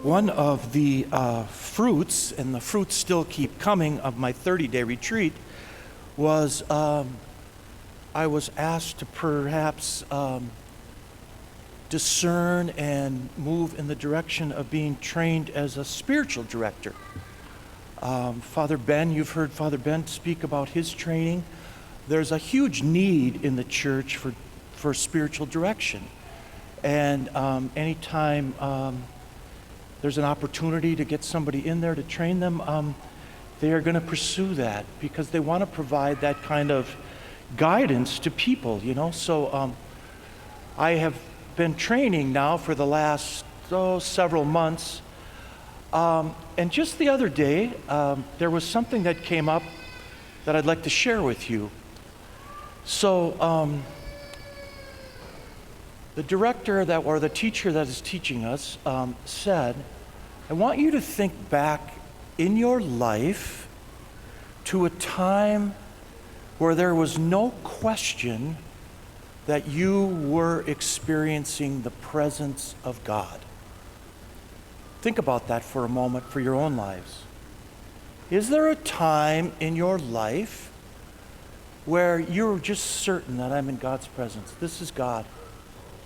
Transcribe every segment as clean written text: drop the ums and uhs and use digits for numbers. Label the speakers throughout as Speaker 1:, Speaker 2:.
Speaker 1: One of the fruits, and the fruits still keep coming, of my 30-day retreat was I was asked to perhaps discern and move in the direction of being trained as a spiritual director. Father Ben, you've heard Father Ben speak about his training. There's a huge need in the church for spiritual direction. And anytime there's an opportunity to get somebody in there to train them, they are going to pursue that because they want to provide that kind of guidance to people, you know. So I have been training now for the last several months. And just the other day, there was something that came up that I'd like to share with you. So the director or the teacher that is teaching us said, I want you to think back in your life to a time where there was no question that you were experiencing the presence of God. Think about that for a moment for your own lives. Is there a time in your life where you're just certain that I'm in God's presence? This is God.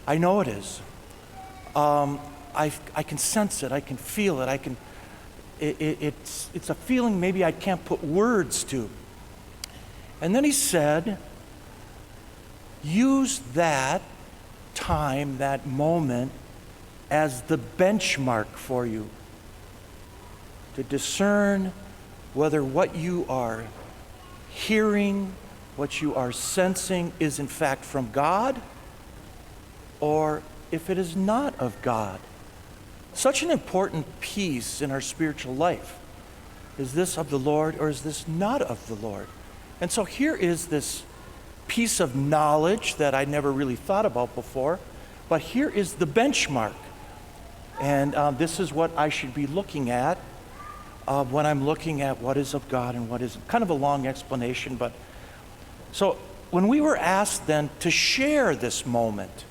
Speaker 1: I know it is. I can sense it. I can feel it. It's a feeling maybe I can't put words to. And then he said, use that time, that moment, as the benchmark for you to discern whether what you are hearing, what you are sensing is in fact from God, or if it is not of God. Such an important piece in our spiritual life. Is this of the Lord or is this not of the Lord? And so here is this piece of knowledge that I never really thought about before, but here is the benchmark. And this is what I should be looking at when I'm looking at what is of God and what isn't. Kind of a long explanation, but so when we were asked then to share this moment,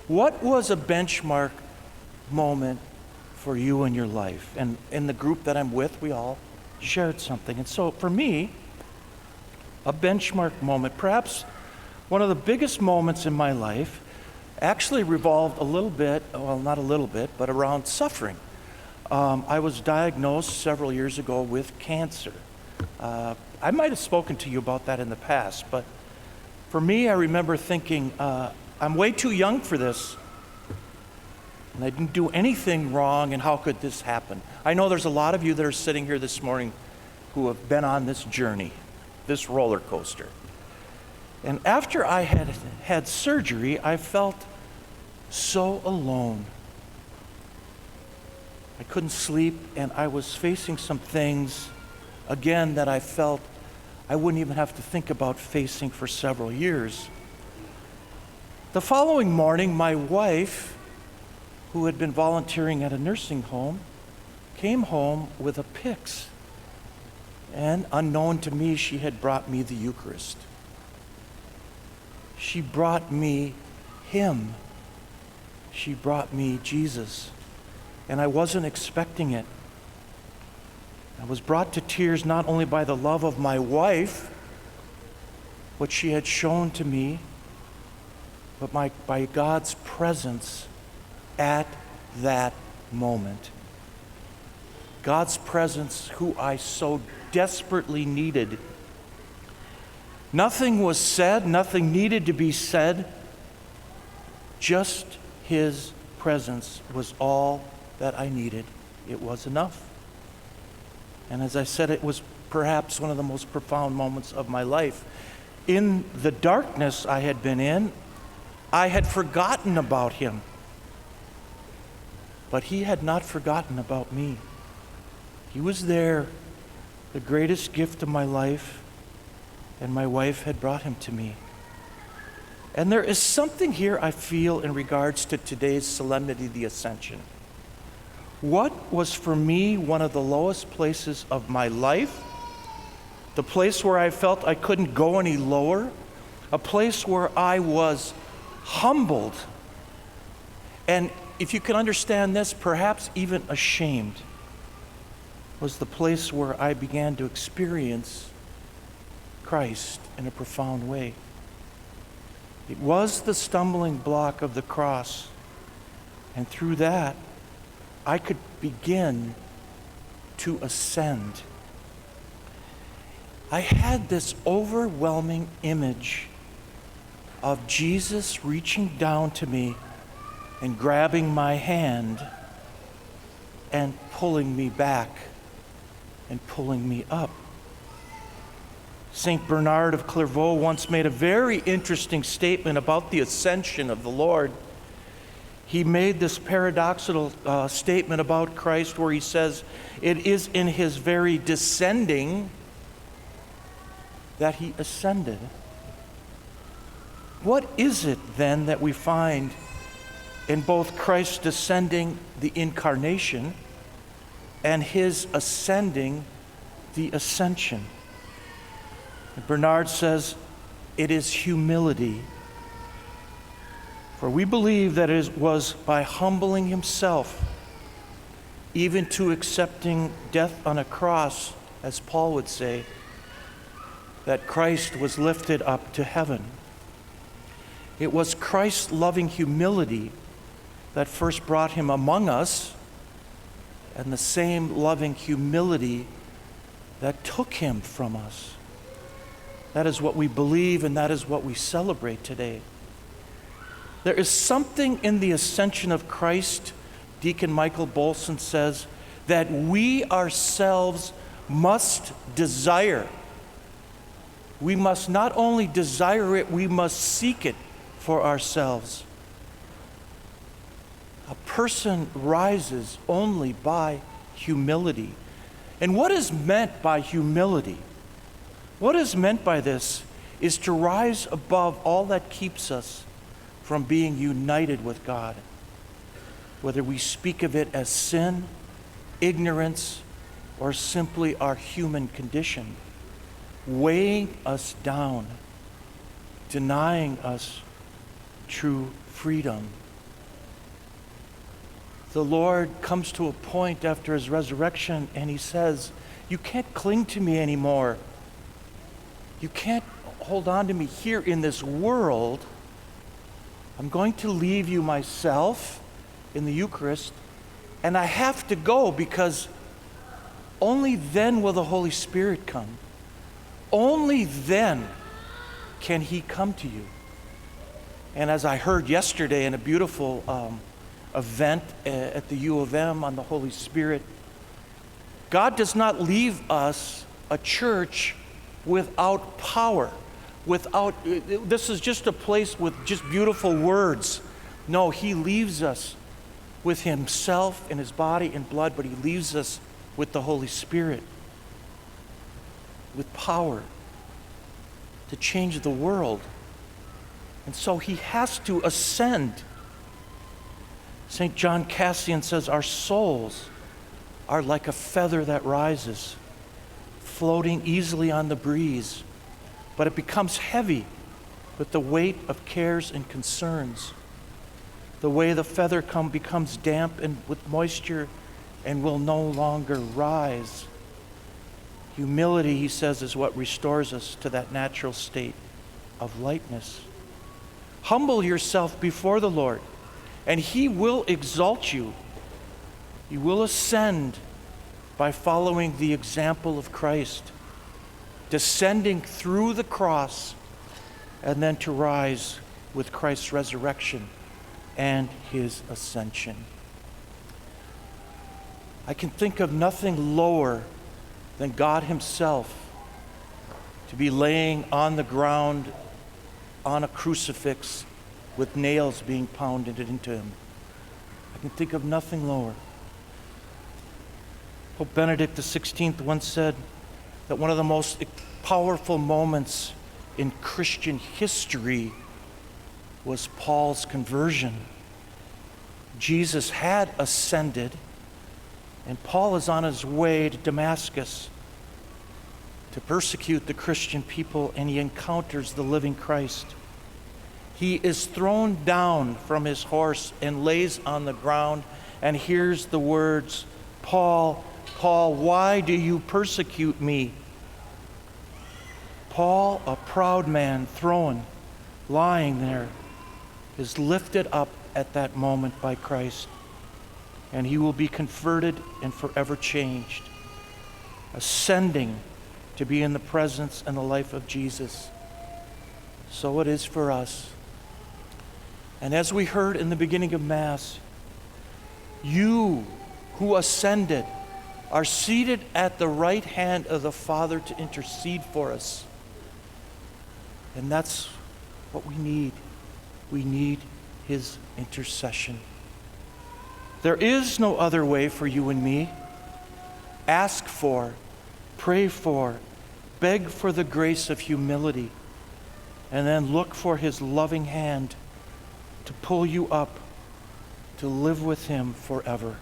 Speaker 1: what was a benchmark moment for you in your life? And in the group that I'm with, we all shared something. And so for me, a benchmark moment, perhaps one of the biggest moments in my life, actually revolved a little bit, well, not a little bit, but around suffering. I was diagnosed several years ago with cancer. I might have spoken to you about that in the past, but for me, I remember thinking, I'm way too young for this, and I didn't do anything wrong, and how could this happen? I know there's a lot of you that are sitting here this morning who have been on this journey, this roller coaster. And after I had surgery, I felt so alone. I couldn't sleep, and I was facing some things, again, that I felt I wouldn't even have to think about facing for several years. The following morning, my wife, who had been volunteering at a nursing home, came home with a pyx. And unknown to me, she had brought me the Eucharist. She brought me Him. She brought me Jesus. And I wasn't expecting it. I was brought to tears not only by the love of my wife, what she had shown to me, but by God's presence at that moment. God's presence, who I so desperately needed. Nothing was said, nothing needed to be said. Just His presence was all that I needed. It was enough. And as I said, it was perhaps one of the most profound moments of my life. In the darkness I had been in, I had forgotten about Him. But He had not forgotten about me. He was there, the greatest gift of my life, and my wife had brought Him to me. And there is something here I feel in regards to today's solemnity, the Ascension. What was for me one of the lowest places of my life, the place where I felt I couldn't go any lower, a place where I was humbled and if you can understand this, perhaps even ashamed, was the place where I began to experience Christ in a profound way. It was the stumbling block of the cross, and through that, I could begin to ascend. I had this overwhelming image of Jesus reaching down to me and grabbing my hand and pulling me back and pulling me up. St. Bernard of Clairvaux once made a very interesting statement about the ascension of the Lord. He made this paradoxical statement about Christ where he says, it is in his very descending that he ascended. What is it then that we find in both Christ descending, the incarnation, and his ascending, the ascension? And Bernard says, it is humility. For we believe that it was by humbling himself, even to accepting death on a cross, as Paul would say, that Christ was lifted up to heaven. It was Christ's loving humility that first brought him among us, and the same loving humility that took him from us. That is what we believe, and that is what we celebrate today. There is something in the ascension of Christ, Deacon Michael Bolson says, that we ourselves must desire. We must not only desire it, we must seek it for ourselves. A person rises only by humility. And what is meant by humility? What is meant by this is to rise above all that keeps us from being united with God. Whether we speak of it as sin, ignorance, or simply our human condition, weighing us down, denying us true freedom. The Lord comes to a point after his resurrection and he says, you can't cling to me anymore. You can't hold on to me here in this world. I'm going to leave you myself in the Eucharist, and I have to go because only then will the Holy Spirit come. Only then can he come to you. And as I heard yesterday in a beautiful event at the U of M on the Holy Spirit, God does not leave us a church without power, this is just a place with just beautiful words. No, he leaves us with himself and his body and blood, but he leaves us with the Holy Spirit, with power to change the world. And so he has to ascend. St. John Cassian says, our souls are like a feather that rises, floating easily on the breeze, but it becomes heavy with the weight of cares and concerns. The way the feather becomes damp and with moisture and will no longer rise. Humility, he says, is what restores us to that natural state of lightness. Humble yourself before the Lord, and he will exalt you. You will ascend by following the example of Christ, descending through the cross, and then to rise with Christ's resurrection and his ascension. I can think of nothing lower than God himself to be laying on the ground on a crucifix with nails being pounded into him. I can think of nothing lower. Pope Benedict XVI once said that one of the most powerful moments in Christian history was Paul's conversion. Jesus had ascended, and Paul is on his way to Damascus to persecute the Christian people, and he encounters the living Christ. he is thrown down from his horse and lays on the ground and hears the words, "Paul, Paul, why do you persecute me?" Paul, a proud man, thrown, lying there, is lifted up at that moment by Christ, and he will be converted and forever changed, ascending to be in the presence and the life of Jesus. So it is for us. And as we heard in the beginning of Mass, you who ascended are seated at the right hand of the Father to intercede for us. And that's what we need. We need his intercession. There is no other way for you and me. Ask for, pray for, beg for the grace of humility, and then look for his loving hand to pull you up to live with him forever.